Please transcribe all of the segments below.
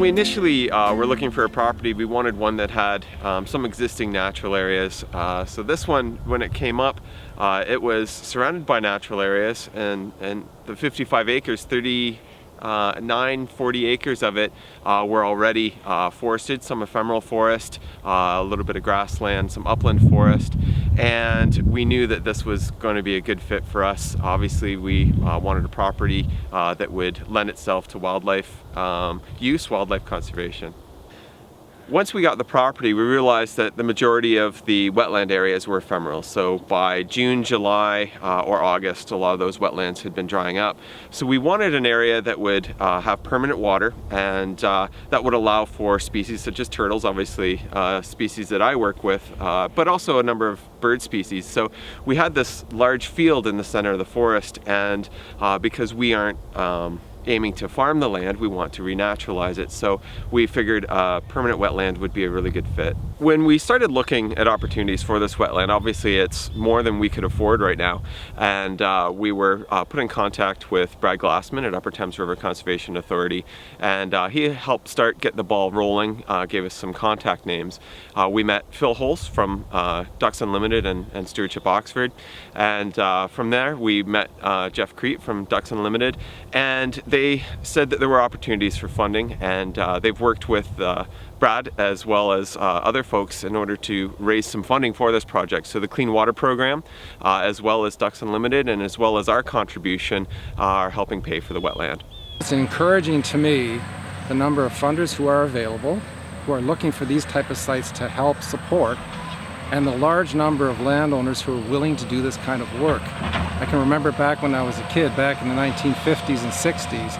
we initially were looking for a property, we wanted one that had some existing natural areas. So this one, when it came up, it was surrounded by natural areas, and the 55 acres, 40 acres of it were already forested, some ephemeral forest, a little bit of grassland, some upland forest, and we knew that this was going to be a good fit for us. Obviously, we wanted a property that would lend itself to wildlife use, wildlife conservation. Once we got the property, we realized that the majority of the wetland areas were ephemeral. So by June, July, or August, a lot of those wetlands had been drying up. So we wanted an area that would have permanent water, and that would allow for species such as turtles, obviously species that I work with, but also a number of bird species. So we had this large field in the center of the forest, and because we aren't aiming to farm the land, we want to renaturalize it. So we figured permanent wetland would be a really good fit. When we started looking at opportunities for this wetland, obviously it's more than we could afford right now. And we were put in contact with Brad Glassman at Upper Thames River Conservation Authority, and he helped get the ball rolling, gave us some contact names. We met Phil Holst from Ducks Unlimited and Stewardship Oxford, and from there we met Jeff Krete from Ducks Unlimited, and they said that there were opportunities for funding, and they've worked with Brad as well as other folks in order to raise some funding for this project. So the Clean Water Program, as well as Ducks Unlimited, and as well as our contribution, are helping pay for the wetland. It's encouraging to me the number of funders who are available, who are looking for these type of sites to help support, and the large number of landowners who are willing to do this kind of work. I can remember back when I was a kid, back in the 1950s and 60s,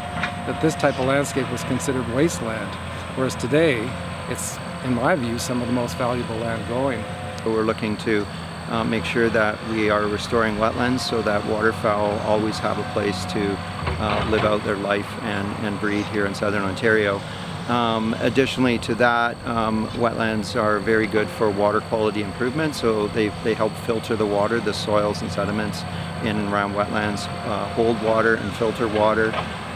that this type of landscape was considered wasteland, whereas today it's, in my view, some of the most valuable land going. We're looking to make sure that we are restoring wetlands so that waterfowl always have a place to live out their life and breed here in southern Ontario. Additionally to that, wetlands are very good for water quality improvement, so they help filter the water, the soils and sediments in and around wetlands, hold water and filter water.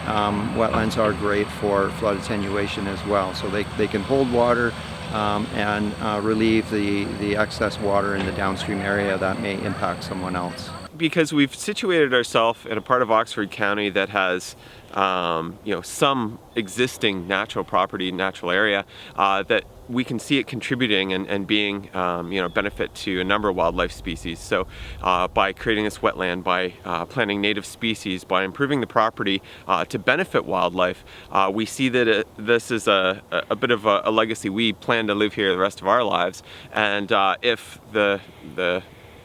Wetlands are great for flood attenuation as well, so they can hold water and relieve the excess water in the downstream area that may impact someone else. Because we've situated ourselves in a part of Oxford County that has some existing natural property, natural area, that we can see it contributing and being benefit to a number of wildlife species. So by creating this wetland, by planting native species, by improving the property to benefit wildlife, we see that this is a bit of a legacy. We plan to live here the rest of our lives, and if the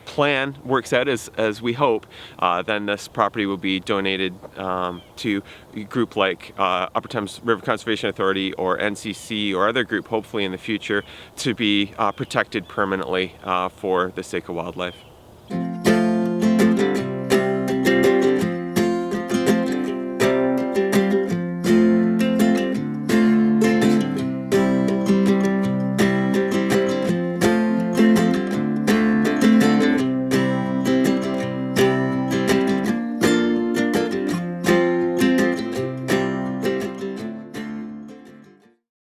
plan works out as we hope, then this property will be donated to a group like Upper Thames River Conservation Authority or NCC or other group, hopefully in the future, to be protected permanently for the sake of wildlife.